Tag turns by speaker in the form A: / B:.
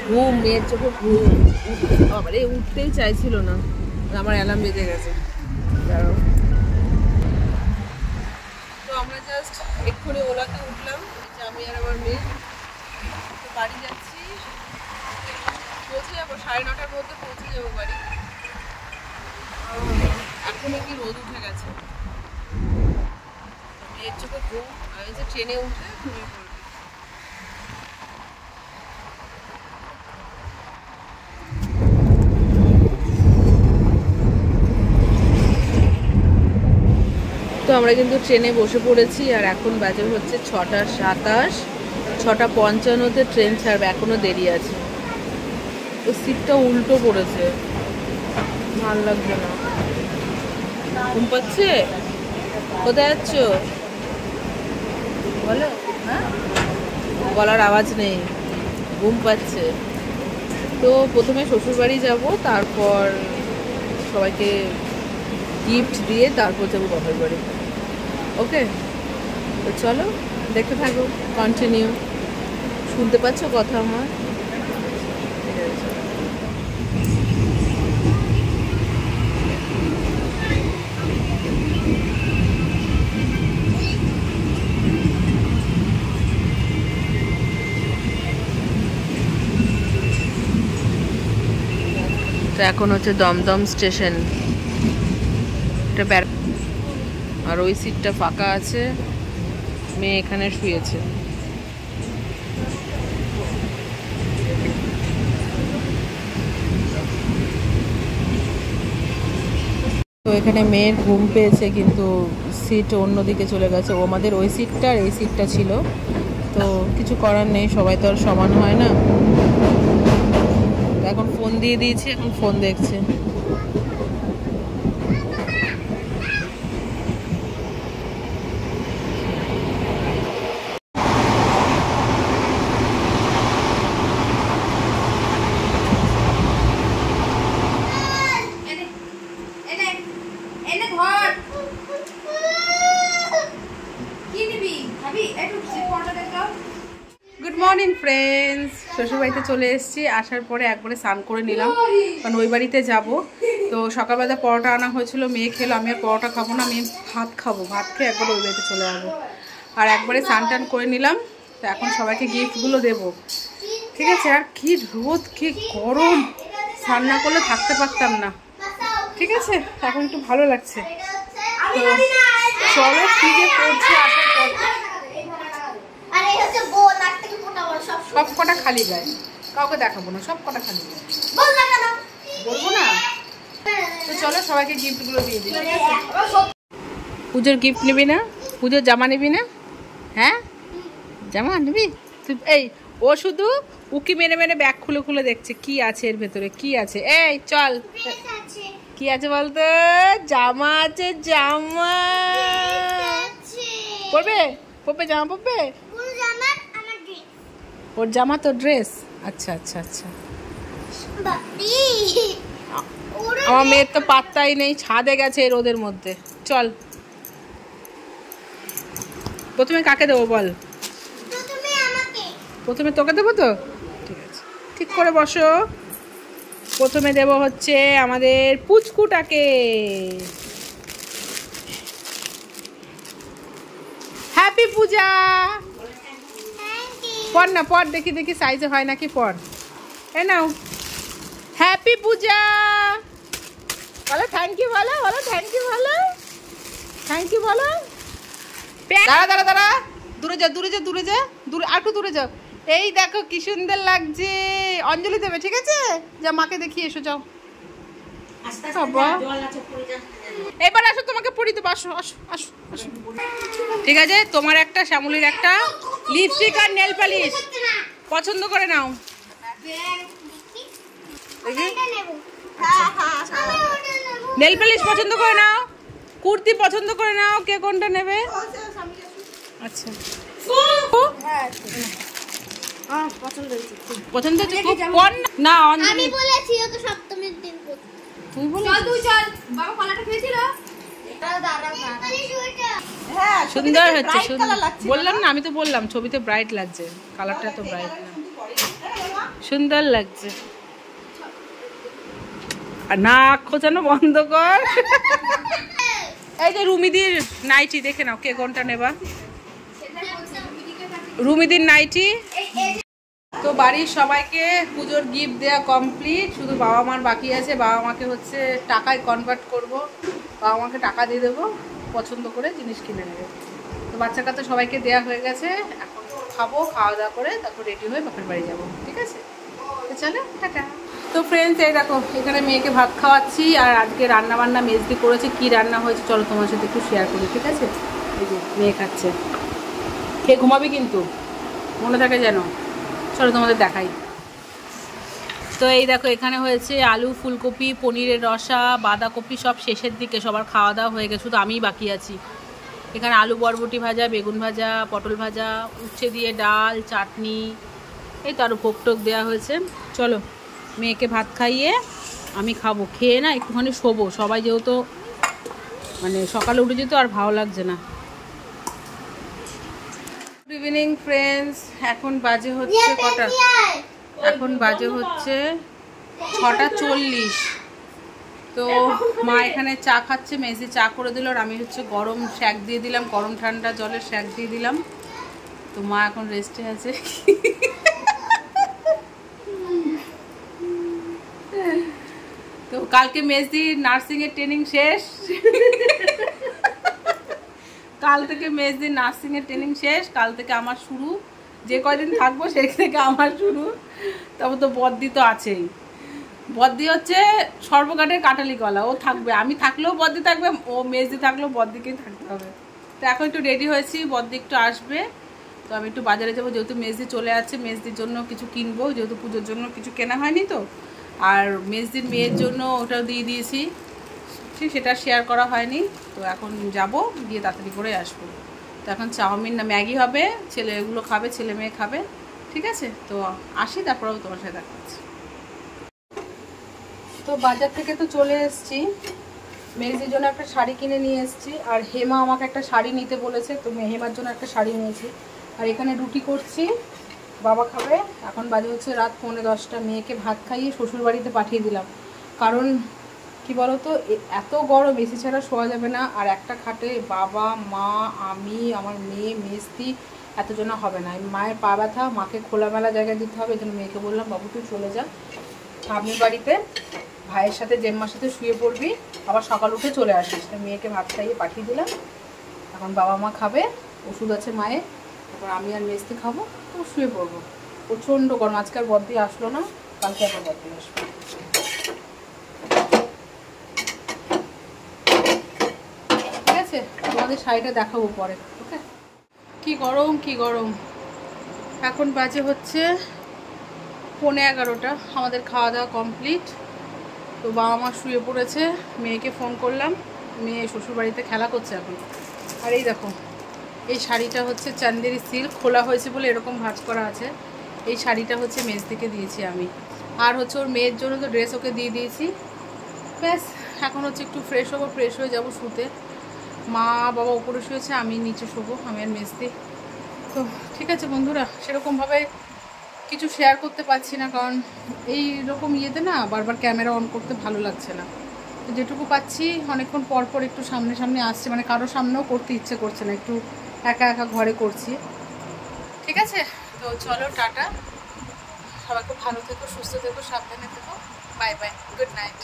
A: ঘুম, মেয়ের চোখে ঘুম, আরে উঠতেই চাইছিল না, আমার অ্যালার্ম বেজে গেছে। তো আমরা জাস্ট এক্ষুনি ওলাতে উঠলাম, আমি আর আমার মেয়ে। তো বাড়ি যাচ্ছি, পৌঁছে যাবো 9:30টার মধ্যে, পৌঁছে যাবো বাড়ি। এখনই কি রোদ উঠে গেছে, মেয়ের চোখে ঘুম। আমি যে ট্রেনে উঠে ঘুমিয়ে পড়বি। তো আমরা কিন্তু ট্রেনে বসে পড়েছি, আর এখন বাজে হচ্ছে 6:27, 6:55-তে ট্রেন ছাড়বে, এখনো দেরি আছে। তো সিটটা উল্টো পড়েছে, ভালো লাগছে না। ঘুম পাচ্ছে? কোথায় যাচ্ছ বলো? হ্যাঁ, গলার আওয়াজ নেই, ঘুম পাচ্ছে। তো প্রথমে শ্বশুরবাড়ি যাব, তারপর সবাইকে গিফট দিয়ে তারপর যাবো বাবার বাড়ি। ওকে, তো চলো দেখতে থাকো, কন্টিনিউ। শুনতে পাচ্ছ কথা আমার? তো এখন হচ্ছে দমদম স্টেশন, আর ওই সিটটা ফাঁকা আছে, মেয়ে এখানে শুয়েছে। তো এখানে মেয়ের ঘুম পেয়েছে, কিন্তু সিট অন্যদিকে চলে গেছে। ও আমাদের ওই সিটটা আর এই সিটটা ছিল, তো কিছু করার নেই, সবাই তো আর সমান হয় না। এখন ফোন দিয়ে দিয়েছি, এখন ফোন দেখছে। গুড মর্নিং ফ্রেন্ডস, শ্বশুরবাড়িতে চলে এসেছি। আসার পরে একবারে স্নান করে নিলাম, কারণ ওই বাড়িতে যাব। তো সকালবেলা পরোটা আনা হয়েছিল, মেয়ে খেলো, আমি আর পরোটা খাবো না, আমি ভাত খাবো। ভাত খেয়ে একবার ওই বাড়িতে চলে যাবো। আর একবারে স্নান টান করে নিলাম। তো এখন সবাইকে গিফটগুলো দেবো, ঠিক আছে? আর কি রোদ, কি গরম, স্নান না করলে থাকতে পারতাম না, ঠিক আছে? এখন একটু ভালো লাগছে। তো চলো, কি যে করছে আসার পর। সব কটা খালি যায়, কাউকে দেখাবো না, সব কটা খালি যায়, বলবো না। তো চলো সবাইকে গিফটগুলো দিয়ে দিই। পুজোর গিফট নিবি না? পুজোর জামা নিবি না? হ্যাঁ, জামা নিবি তুই? এই ও শুধু উকি মেরে মেরে ব্যাগ খুলে খুলে দেখছে কি আছে এর ভেতরে, কি আছে। এই চল, কি আছে বলতো? জামা আছে, জামা পরবে, পরবে, জামা পরবে। ওর জামা তো ড্রেস। আচ্ছা আচ্ছা আচ্ছা। আমার মেয়ের তো পাত্তাই নেই, ছাদে গেছে রোদের মধ্যে। চল, প্রথমে কাকে দেবো বল? প্রথমে তোকে দেবো তো, ঠিক আছে, ঠিক করে বসো। প্রথমে দেবো হচ্ছে আমাদের পুচকুটাকে। হ্যাপি পূজা। পড় না, পড়, দেখি দেখি সাইজে হয় নাকি, পড়। এ নাও, হ্যাপি পূজা বলো, থ্যাংক ইউ বলো, বলো থ্যাংক ইউ বলো, থ্যাংক ইউ বলো। দাঁড়া দাঁড়া দাঁড়া, দূরে যা, দূরে যা, দূরে যা, দূরে, একটু দূরে যাও। এই দেখো কি সুন্দর লাগছে। অঞ্জলি দেবে, ঠিক আছে? যা মাকে দেখিয়ে এসো, যাও। এবার আসো, তোমাকে পড়ি তো, আসো আসো আসো আসো। ঠিক আছে, তোমার একটা, শ্যামলির একটা লিপস্টিক আর নেল পালিশ পছন্দ করে নাও। নেল পালিশ পছন্দ করে নাও, কুর্তি পছন্দ করে নাও, কে কোনটা নেবে? আচ্ছা, পছন্দ হচ্ছে না? আমি বলেছি ও তো সপ্তমীর দিন করতে। তুই বলে তুই চল, বাবা কলাটা খেয়েছিল। হ্যাঁ, সুন্দর হচ্ছে, বললাম না, আমি তো বললাম ছবিতে ব্রাইট লাগছে, কালারটা তো ব্রাইট না, সুন্দর লাগছে। আর নাক খোঁচানো বন্ধ কর। এই যে রুমিদির নাইটি দেখে নাও, কে কোনটা নেবা? রুমিদির নাইটি। তো বাড়ির সবাইকে পুজোর গিফট দেওয়া কমপ্লিট, শুধু বাবা মার বাকি আছে। বাবা মাকে হচ্ছে টাকায় কনভার্ট করব, বাবা মাকে টাকা দিয়ে দেবো, পছন্দ করে জিনিস কিনে নেবে। তো বাচ্চা কাচ্চা সবাইকে দেওয়া হয়ে গেছে, এখন খাবো, খাওয়া দাওয়া করে তারপর রেডি হয়ে বাপের বাড়ি যাবো। ঠিক আছে, তো চলো টাটা। তো ফ্রেন্ডস, এই দেখো এখানে মেয়েকে ভাত খাওয়াচ্ছি, আর আজকে রান্না বান্না মেজদি করেছে। কি রান্না হয়েছে চলো তোমার সাথে একটু শেয়ার করি। ঠিক আছে, এই যে মেয়ে খাচ্ছে, খেয়ে ঘুমাবি কিন্তু, মনে থাকে যেন। চলো তোমাদের দেখাই। তো এই দেখো এখানে হয়েছে আলু, ফুলকপি, পনিরের রসা, বাঁধাকপি, সব শেষের দিকে, সবার খাওয়া দাওয়া হয়ে গেছে, শুধু আমিই বাকি আছি। এখানে আলু বরবটি ভাজা, বেগুন ভাজা, পটল ভাজা, উচ্ছে দিয়ে ডাল, চাটনি, এই তো আরও ভোগ টোক দেওয়া হয়েছে। চলো মেয়েকে ভাত খাইয়ে আমি খাবো, খেয়ে না একটুখানি শোবো। সবাই যেহেতু মানে সকালে উঠে যেত আর ভালো লাগছে না। গুড ইভিনিং ফ্রেন্ডস, এখন বাজে হচ্ছে কটা? এখন বাজে হচ্ছে 6:40। তো মা এখানে চা খাচ্ছে, মেজে চা করে দিল, আর আমি হচ্ছে গরম শ্যাক দিয়ে দিলাম, গরম ঠান্ডা জলের শ্যাক দিয়ে দিলাম। তো মা এখন রেস্টে আছে। তো কালকে মেজদির নার্সিংয়ের ট্রেনিং শেষ। কাল থেকে মেজদির নার্সিংয়ের ট্রেনিং শেষ, কাল থেকে আমার শুরু। যে কয়দিন থাকবো সেই থেকে আমার শুরু। তারপর তো বদ্দি তো আছেই। বদ্দি হচ্ছে সর্বঘাটের কাটালি গলা, ও থাকবে। আমি থাকলেও বদ্দি থাকবে, ও মেজদি থাকলেও বদ্দিকেই থাকতে হবে। তো এখন একটু রেডি হয়েছি, বদ্দি একটু আসবে। তো আমি একটু বাজারে যাবো, যেহেতু মেজদি চলে যাচ্ছে, মেজদির জন্য কিছু কিনবো, যেহেতু পুজোর জন্য কিছু কেনা হয়নি। তো আর মেজদির মেয়ের জন্য ওটাও দিয়ে দিয়েছি, ঠিক সেটা শেয়ার করা হয়নি। তো এখন যাব, গিয়ে তাড়াতাড়ি করে আসবো। তো এখন চাউমিন না ম্যাগি হবে, ছেলেগুলো খাবে, ছেলে মেয়ে খাবে। ঠিক আছে, তো আসি, তারপরেও তোমার সাথে দেখা হচ্ছে। তো বাজার থেকে তো চলে এসেছি, মেজদির জন্য একটা শাড়ি কিনে নিয়ে এসেছি, আর হেমা আমাকে একটা শাড়ি নিতে বলেছে, তো হেমার জন্য একটা শাড়ি নিয়েছি। আর এখানে রুটি করছি, বাবা খাবে। এখন বাজে হচ্ছে রাত 9:45। মেয়েকে ভাত খাইয়ে শ্বশুরবাড়িতে পাঠিয়ে দিলাম, কারণ কি বলতো, এত গরম, এসি ছাড়া শোয়া যাবে না। আর একটা খাটে বাবা, মা, আমি, আমার মেয়ে, মেজদি, এতজনা হবে না। মায়ের পা ব্যথা, মাকে খোলামেলা জায়গায় দিতে হবে। এই জন্য মেয়েকে বললাম, বাবু তুই চলে যা স্বামীর বাড়িতে, ভাইয়ের সাথে জেম্মার সাথে শুয়ে পড়বি, আবার সকাল উঠে চলে আসিস। মেয়েকে ভাত খাইয়ে পাঠিয়ে দিলাম। এখন বাবা মা খাবে, ওষুধ আছে মায়ের, তারপর আমি আর মেজদি খাবো, তো শুয়ে পড়বো। প্রচণ্ড গরম, আজকে আর বদ্দি আসলো না, কালকে আবার বদ্দি আসবে। ঠিক আছে, তোমাদের শাড়িটা দেখাবো পরে। ওকে, কি গরম, কি গরম। এখন বাজে হচ্ছে 11:15। আমাদের খাওয়া দাওয়া কমপ্লিট। তো বাবা মা শুয়ে পড়েছে, মেয়েকে ফোন করলাম, মেয়ে শ্বশুরবাড়িতে খেলা করছে এখন। আর এই দেখো, এই শাড়িটা হচ্ছে চান্দেরি সিল্ক, খোলা হয়েছে বলে এরকম ভাঁজ করা আছে। এই শাড়িটা হচ্ছে মেজদিকে দিয়েছি আমি, আর হচ্ছে ওর মেয়ের জন্য তো ড্রেস ওকে দিয়ে দিয়েছি। ব্যাস, এখন হচ্ছে একটু ফ্রেশ হবো, ফ্রেশ হয়ে যাবো শুতে। মা বাবা উপরে শুয়েছে, আমি নিচে শোবো, আমি আর মেজদি। তো ঠিক আছে বন্ধুরা, সেরকমভাবে কিছু শেয়ার করতে পারছি না, কারণ এই রকম ইয়েতে না বারবার ক্যামেরা অন করতে ভালো লাগছে না। তো যেটুকু পাচ্ছি অনেকক্ষণ পর পর একটু সামনে সামনে আসছে, মানে কারোর সামনেও করতে ইচ্ছে করছে না, একটু একা একা ঘরে করছি। ঠিক আছে, তো চলো টাটা, সবাই খুব ভালো থেকো, সুস্থ থেকো, সাবধানে থেকো, বাই বাই, গুড নাইট।